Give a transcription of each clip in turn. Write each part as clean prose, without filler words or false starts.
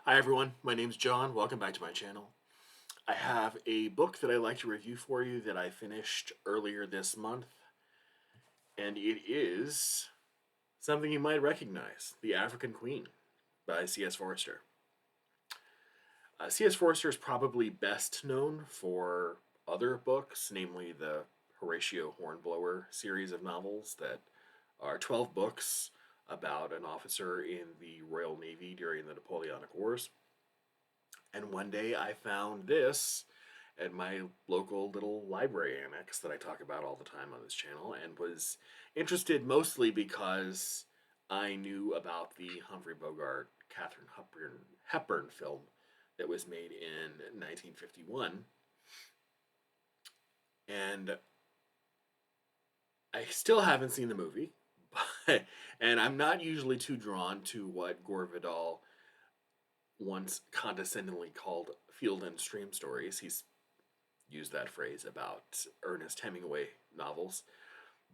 Hi everyone, my name's John. Welcome back to my channel. I have a book that I'd like to review for you that I finished earlier this month, and it is something you might recognize, The African Queen by C.S. Forester. C.S. Forester is probably best known for other books, namely the Horatio Hornblower series of novels that are 12 books about an officer in the Royal Navy during the Napoleonic Wars. And one day I found this at my local little library annex that I talk about all the time on this channel and was interested mostly because I knew about the Humphrey Bogart Katharine Hepburn film that was made in 1951. And I still haven't seen the movie, but, and I'm not usually too drawn to what Gore Vidal once condescendingly called field and stream stories. He's used that phrase about Ernest Hemingway novels.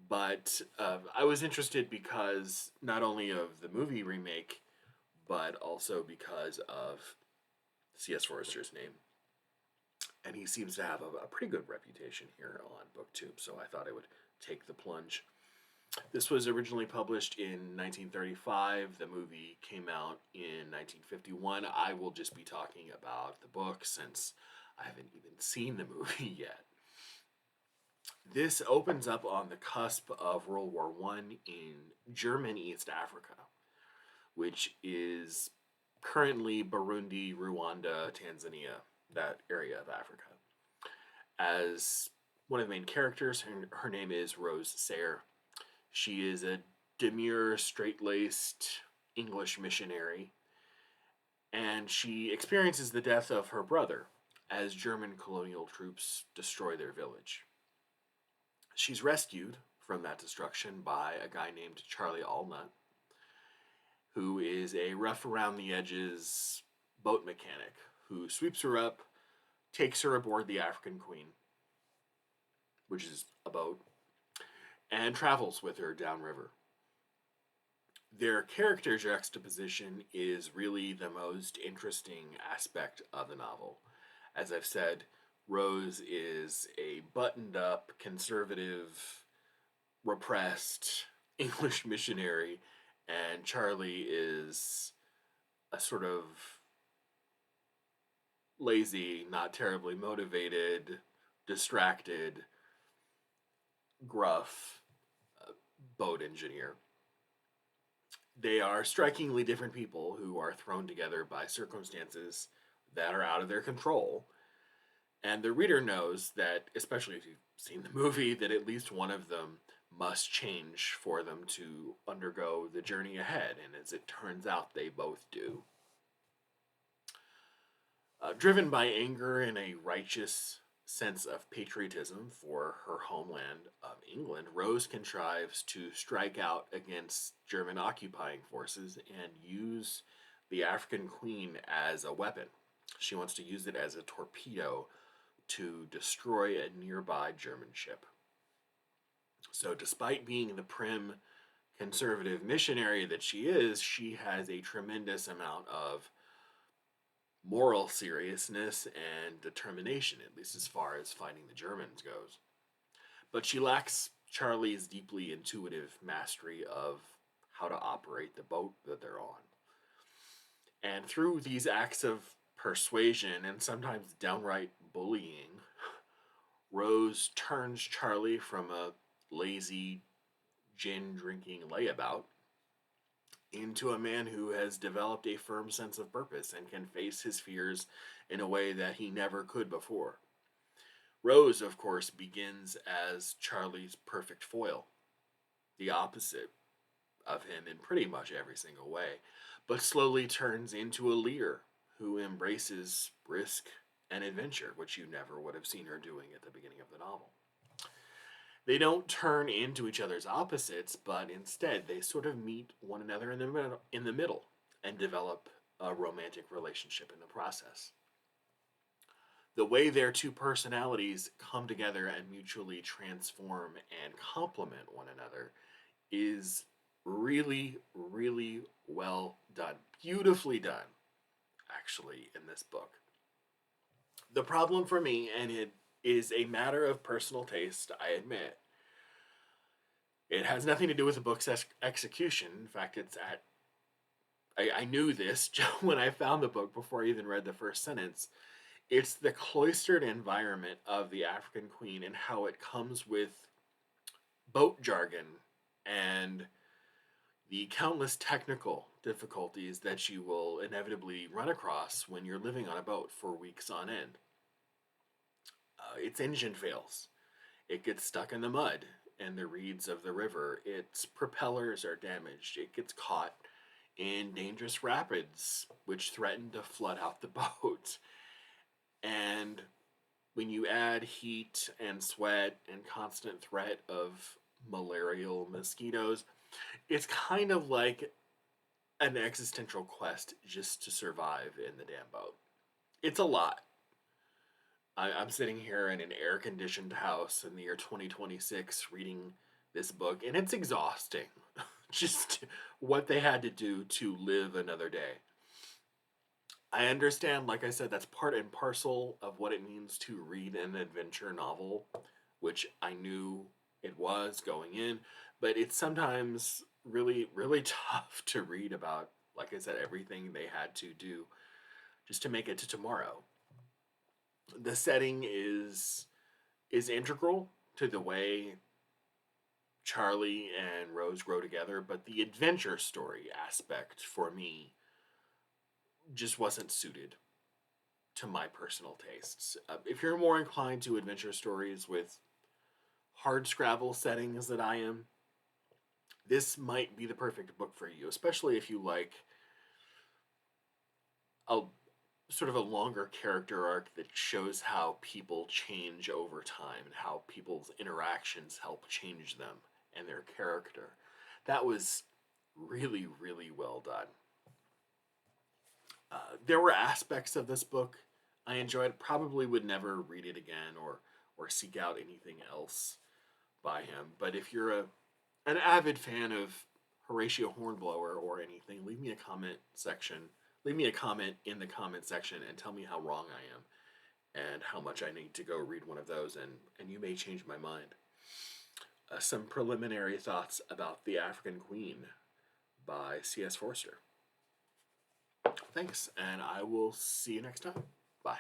But I was interested because not only of the movie remake, but also because of C.S. Forester's name. And he seems to have a pretty good reputation here on BookTube, so I thought I would take the plunge. This was originally published in 1935. The movie came out in 1951. I will just be talking about the book since I haven't even seen the movie yet. This opens up on the cusp of World War I in German East Africa, which is currently Burundi, Rwanda, Tanzania, that area of Africa. As one of the main characters, her name is Rose Sayre. She is a demure, straight-laced English missionary, and she experiences the death of her brother as German colonial troops destroy their village. She's rescued from that destruction by a guy named Charlie Allnut, who is a rough around the edges boat mechanic who sweeps her up, takes her aboard the African Queen, which is a boat, and travels with her downriver. Their character juxtaposition is really the most interesting aspect of the novel. As I've said, Rose is a buttoned up, conservative, repressed English missionary, and Charlie is a sort of lazy, not terribly motivated, distracted, gruff boat engineer. They are strikingly different people who are thrown together by circumstances that are out of their control. And the reader knows that, especially if you've seen the movie, that at least one of them must change for them to undergo the journey ahead. And as it turns out, they both do. Driven by anger and a righteous sense of patriotism for her homeland of England, Rose contrives to strike out against German occupying forces and use the African Queen as a weapon. She wants to use it as a torpedo to destroy a nearby German ship. So, despite being the prim conservative missionary that she has a tremendous amount of moral seriousness and determination, at least as far as fighting the Germans goes. But she lacks Charlie's deeply intuitive mastery of how to operate the boat that they're on. And through these acts of persuasion and sometimes downright bullying, Rose turns Charlie from a lazy, gin drinking layabout into a man who has developed a firm sense of purpose and can face his fears in a way that he never could before. Rose, of course, begins as Charlie's perfect foil, the opposite of him in pretty much every single way, but slowly turns into a leader who embraces risk and adventure, which you never would have seen her doing at the beginning of the novel. They don't turn into each other's opposites, but instead they sort of meet one another in the middle and develop a romantic relationship in the process. The way their two personalities come together and mutually transform and complement one another is really, really well done. Beautifully done, actually, in this book. The problem for me, and it is a matter of personal taste, I admit, it has nothing to do with the book's execution. In fact, it's at I knew this when I found the book before I even read the first sentence. It's the cloistered environment of the African Queen and how it comes with boat jargon and the countless technical difficulties that you will inevitably run across when you're living on a boat for weeks on end. Its engine fails. It gets stuck in the mud and the reeds of the river. Its propellers are damaged. It gets caught in dangerous rapids, which threaten to flood out the boat. And when you add heat and sweat and constant threat of malarial mosquitoes, it's kind of like an existential quest just to survive in the damn boat. It's a lot. I'm sitting here in an air conditioned house in the year 2026 reading this book, and it's exhausting. Just what they had to do to live another day. I understand, like I said, that's part and parcel of what it means to read an adventure novel, which I knew it was going in, but it's sometimes really, really tough to read about, like I said, everything they had to do just to make it to tomorrow. The setting is integral to the way Charlie and Rose grow together, but the adventure story aspect for me just wasn't suited to my personal tastes. If you're more inclined to adventure stories with hard scrabble settings that I am, this might be the perfect book for you, especially if you like a sort of a longer character arc that shows how people change over time and how people's interactions help change them and their character. That was really, really well done. There were aspects of this book I enjoyed. Probably would never read it again or seek out anything else by him. But if you're an avid fan of Horatio Hornblower or anything, leave me a comment section. Leave me a comment in the comment section and tell me how wrong I am and how much I need to go read one of those, and you may change my mind. Some preliminary thoughts about The African Queen by C.S. Forster. Thanks, and I will see you next time. Bye.